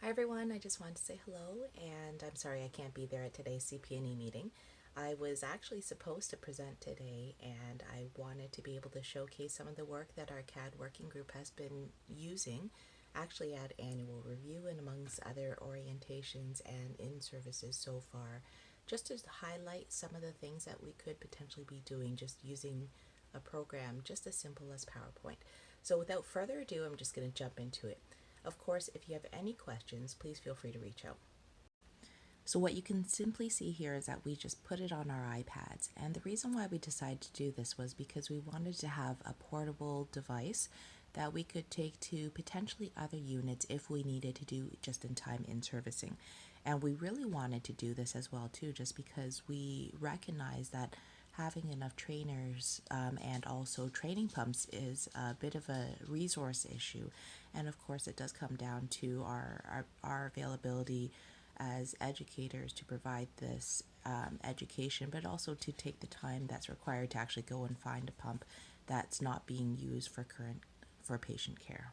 Hi everyone, I just wanted to say hello and I'm sorry I can't be there at today's CPNE meeting. I was actually supposed to present today and I wanted to be able to showcase some of the work that our CAD working group has been using actually at annual review and amongst other orientations and in-services so far, just to highlight some of the things that we could potentially be doing just using a program just as simple as PowerPoint. So without further ado, I'm just going to jump into it. Of course, if you have any questions, please feel free to reach out. So what you can simply see here is that we just put it on our iPads. And the reason why we decided to do this was because we wanted to have a portable device that we could take to potentially other units if we needed to do just-in-time in-servicing. And we really wanted to do this as well too, just because we recognize that having enough trainers and also training pumps is a bit of a resource issue. And of course, it does come down to our availability as educators to provide this education, but also to take the time that's required to actually go and find a pump that's not being used for patient care.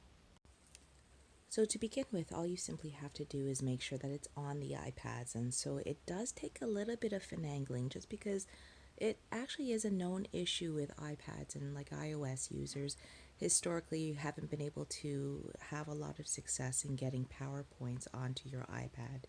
So to begin with, all you simply have to do is make sure that it's on the iPads. And so it does take a little bit of finagling just because it actually is a known issue with iPads and like iOS users. Historically, you haven't been able to have a lot of success in getting PowerPoints onto your iPad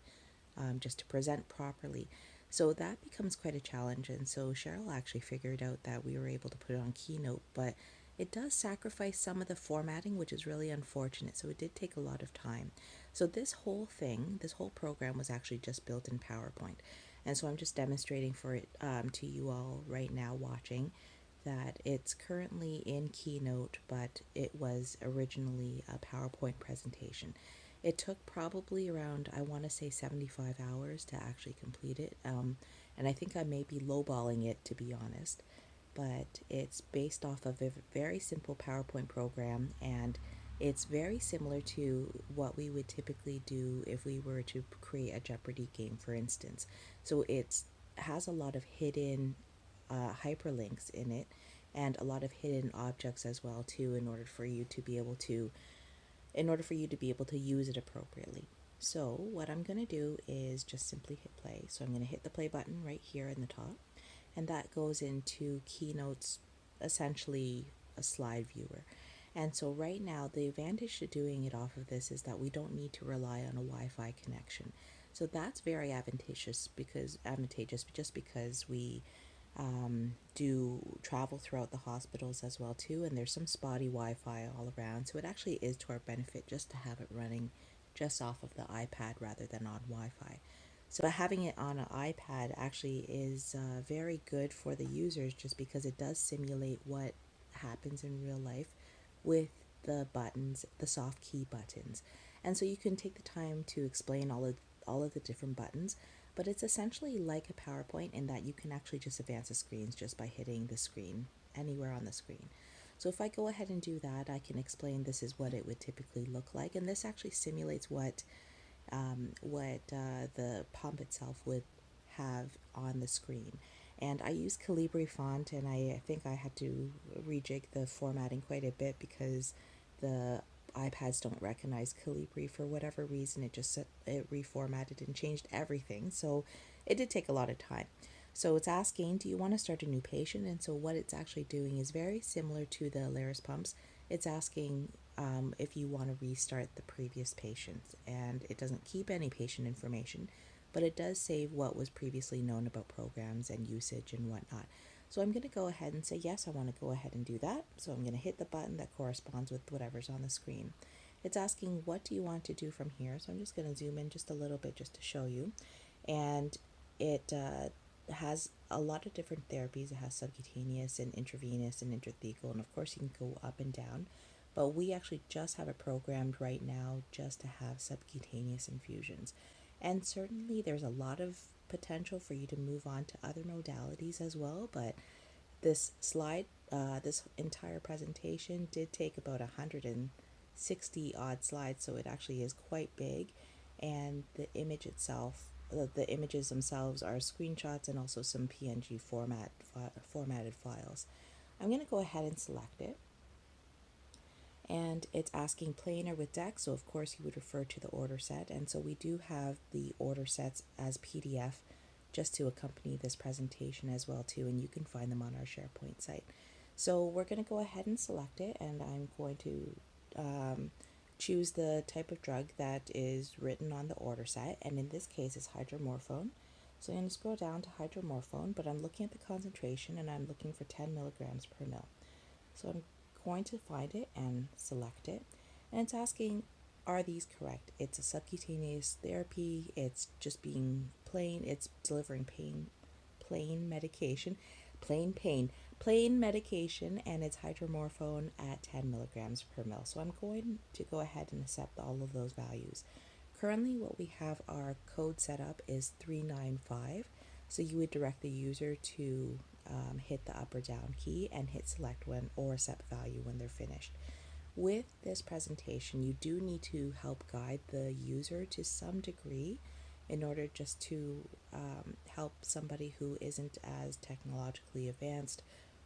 just to present properly. So that becomes quite a challenge. And so Cheryl actually figured out that we were able to put it on Keynote, but it does sacrifice some of the formatting, which is really unfortunate. So it did take a lot of time. So this whole thing, this whole program was actually just built in PowerPoint. And so I'm just demonstrating for it to you all right now watching that it's currently in Keynote, but it was originally a PowerPoint presentation. It took probably around, I want to say 75 hours to actually complete it. And I think I may be lowballing it, to be honest. But it's based off of a very simple PowerPoint program, and it's very similar to what we would typically do if we were to create a Jeopardy game, for instance. So it has a lot of hidden hyperlinks in it and a lot of hidden objects as well too in order for you to be able to use it appropriately. So what I'm going to do is just simply hit play. So I'm going to hit the play button right here in the top, and that goes into Keynote's essentially a slide viewer. And so right now, the advantage to doing it off of this is that we don't need to rely on a Wi-Fi connection. So that's very advantageous just because we do travel throughout the hospitals as well too, and there's some spotty Wi-Fi all around. So it actually is to our benefit just to have it running just off of the iPad rather than on Wi-Fi. So having it on an iPad actually is very good for the users just because it does simulate what happens in real life with the buttons, the soft key buttons. And so you can take the time to explain all of the different buttons, but it's essentially like a PowerPoint in that you can actually just advance the screens just by hitting the screen anywhere on the screen. So if I go ahead and do that, I can explain this is what it would typically look like, and this actually simulates what the pump itself would have on the screen. And I use Calibri font, and I think I had to rejig the formatting quite a bit because the iPads don't recognize Calibri for whatever reason. It reformatted and changed everything. So it did take a lot of time. So it's asking, do you want to start a new patient? And so what it's actually doing is very similar to the Alaris pumps. It's asking if you want to restart the previous patient, and it doesn't keep any patient information, but it does save what was previously known about programs and usage and whatnot. So I'm going to go ahead and say, yes, I want to go ahead and do that. So I'm going to hit the button that corresponds with whatever's on the screen. It's asking, what do you want to do from here? So I'm just going to zoom in just a little bit just to show you. And it has a lot of different therapies. It has subcutaneous and intravenous and intrathecal, and of course you can go up and down. But we actually just have it programmed right now just to have subcutaneous infusions. And certainly there's a lot of potential for you to move on to other modalities as well, but this entire presentation did take about 160 odd slides, so it actually is quite big. And the images themselves are screenshots and also some PNG formatted files. I'm going to go ahead and select it. And it's asking plain or with deck, so of course you would refer to the order set. And so we do have the order sets as PDF just to accompany this presentation as well too, and you can find them on our SharePoint site. So we're going to go ahead and select it, and I'm going to choose the type of drug that is written on the order set, and in this case it's hydromorphone. So I'm going to scroll down to hydromorphone, but I'm looking at the concentration and I'm looking for 10 milligrams per mil. So I'm going to find it and select it, and it's asking, are these correct? It's a subcutaneous therapy, it's just being plain, it's delivering plain medication, plain medication, and it's hydromorphone at 10 milligrams per mil. So I'm going to go ahead and accept all of those values. Currently what we have our code set up is 395, so you would direct the user to hit the up or down key and hit select when or accept value when they're finished. With this presentation, you do need to help guide the user to some degree in order just to help somebody who isn't as technologically advanced,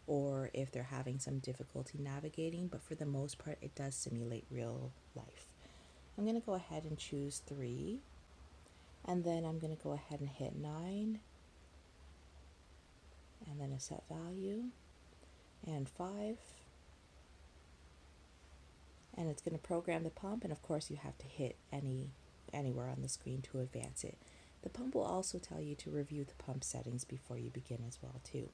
or if they're having some difficulty navigating, but for the most part it does simulate real life. I'm going to go ahead and choose 3, and then I'm going to go ahead and hit 9, and then a set value, and 5, and it's going to program the pump, and of course you have to hit anywhere on the screen to advance it. The pump will also tell you to review the pump settings before you begin as well too.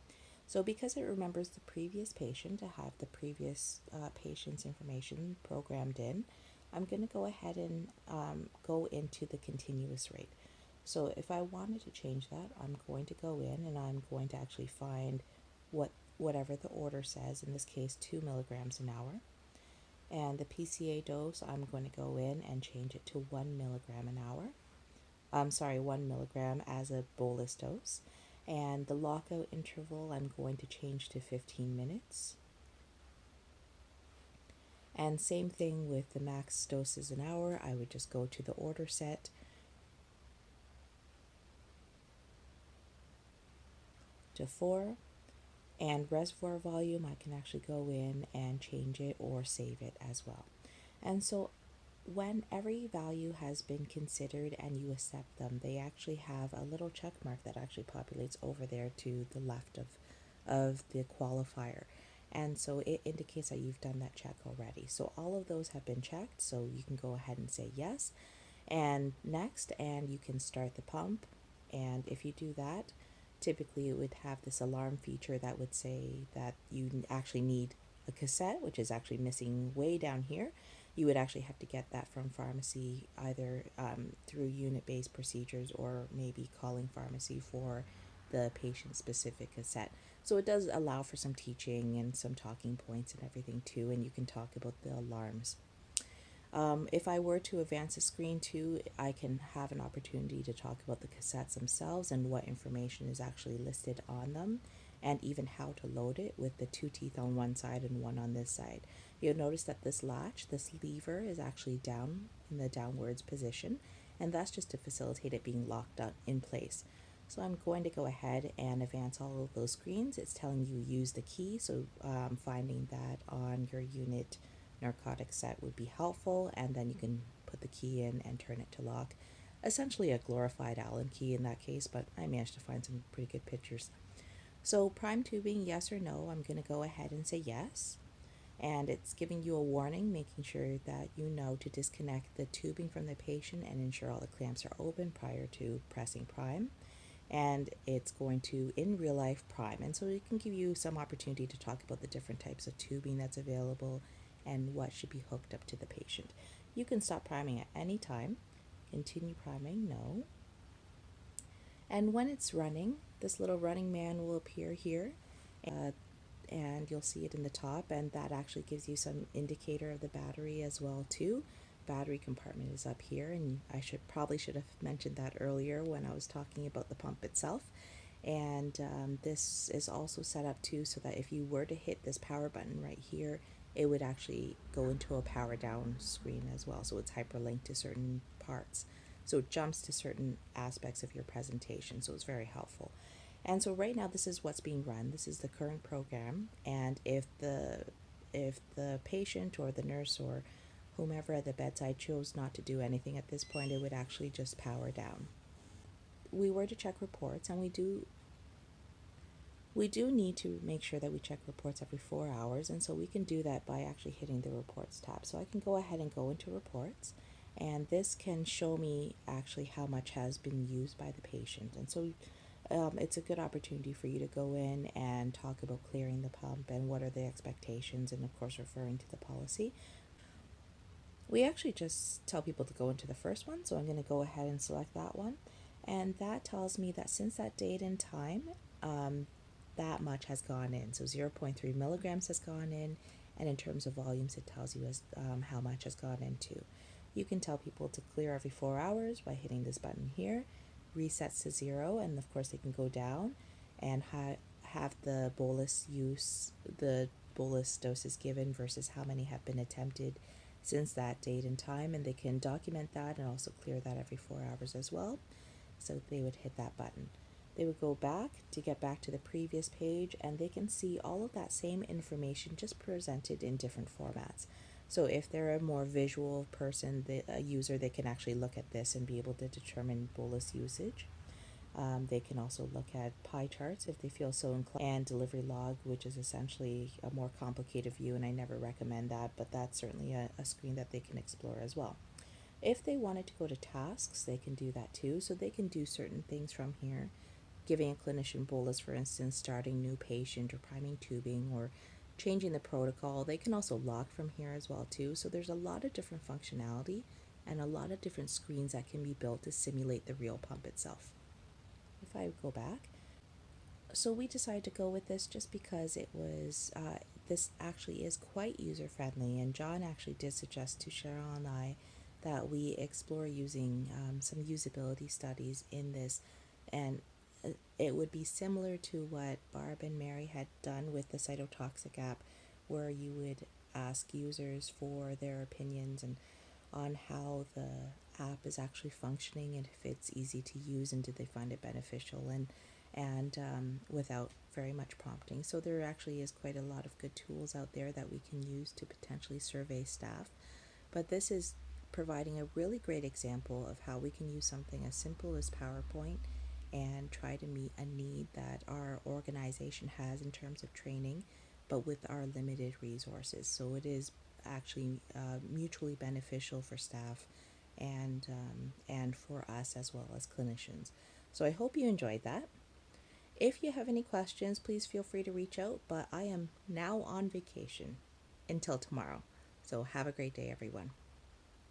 So because it remembers the previous patient to have the previous patient's information programmed in, I'm going to go ahead and go into the continuous rate. So if I wanted to change that, I'm going to go in and I'm going to actually find whatever the order says, in this case 2 milligrams an hour. And the PCA dose, I'm going to go in and change it to 1 milligram an hour. 1 milligram as a bolus dose. And the lockout interval, I'm going to change to 15 minutes. And same thing with the max doses an hour, I would just go to the order set to 4. And reservoir volume, I can actually go in and change it or save it as well. And so when every value has been considered and you accept them, they actually have a little check mark that actually populates over there to the left of the qualifier. And so it indicates that you've done that check already. So all of those have been checked, so you can go ahead and say yes and next, and you can start the pump. And if you do that, typically it would have this alarm feature that would say that you actually need a cassette, which is actually missing way down here. You would actually have to get that from pharmacy, either through unit-based procedures or maybe calling pharmacy for the patient-specific cassette. So it does allow for some teaching and some talking points and everything too, and you can talk about the alarms. If I were to advance the screen too, I can have an opportunity to talk about the cassettes themselves and what information is actually listed on them, and even how to load it with the 2 teeth on one side and 1 on this side. You'll notice that this latch, this lever, is actually down in the downwards position, and that's just to facilitate it being locked up in place. So I'm going to go ahead and advance all of those screens. It's telling you use the key, so finding that on your unit narcotic set would be helpful, and then you can put the key in and turn it to lock. Essentially a glorified Allen key in that case, but I managed to find some pretty good pictures. So prime tubing, yes or no, I'm going to go ahead and say yes. And it's giving you a warning, making sure that you know to disconnect the tubing from the patient and ensure all the clamps are open prior to pressing prime. And it's going to, in real life, prime. And so it can give you some opportunity to talk about the different types of tubing that's available and what should be hooked up to the patient. You can stop priming at any time. Continue priming, no. And when it's running, this little running man will appear here, and you'll see it in the top, and that actually gives you some indicator of the battery as well too. Battery compartment is up here, and I probably should have mentioned that earlier when I was talking about the pump itself. And this is also set up too so that if you were to hit this power button right here, it would actually go into a power down screen as well. So it's hyperlinked to certain parts. So it jumps to certain aspects of your presentation. So it's very helpful. And so right now this is what's being run. This is the current program. And if if the patient or the nurse or whomever at the bedside chose not to do anything at this point, it would actually just power down. We were to check reports, and we do need to make sure that we check reports every 4 hours, and so we can do that by actually hitting the reports tab. So I can go ahead and go into reports, and this can show me actually how much has been used by the patient. And so it's a good opportunity for you to go in and talk about clearing the pump and what are the expectations, and of course referring to the policy. We actually just tell people to go into the first one, so I'm going to go ahead and select that one, and that tells me that since that date and time, that much has gone in. So 0.3 milligrams has gone in, and in terms of volumes, it tells you how much has gone into. You can tell people to clear every 4 hours by hitting this button here. Resets to 0, and of course they can go down and have the bolus doses given versus how many have been attempted since that date and time, and they can document that and also clear that every 4 hours as well. So they would hit that button. They would go back to get back to the previous page, and they can see all of that same information just presented in different formats. So if they're a more visual person, a user, they can actually look at this and be able to determine bolus usage. They can also look at pie charts if they feel so inclined, and delivery log, which is essentially a more complicated view, and I never recommend that, but that's certainly a screen that they can explore as well. If they wanted to go to tasks, they can do that too. So they can do certain things from here, giving a clinician bolus, for instance, starting new patient or priming tubing or changing the protocol. They can also log from here as well too. So there's a lot of different functionality and a lot of different screens that can be built to simulate the real pump itself. If I go back, so we decided to go with this just because it was this actually is quite user friendly, and John actually did suggest to Cheryl and I that we explore using some usability studies in this, and it would be similar to what Barb and Mary had done with the cytotoxic app, where you would ask users for their opinions and on how the app is actually functioning and if it's easy to use and did they find it beneficial, and without very much prompting. So there actually is quite a lot of good tools out there that we can use to potentially survey staff, but this is providing a really great example of how we can use something as simple as PowerPoint and try to meet a need that our organization has in terms of training, but with our limited resources. So it is actually mutually beneficial for staff and for us as well as clinicians. So I hope you enjoyed that. If you have any questions, please feel free to reach out, but I am now on vacation until tomorrow. So have a great day, everyone.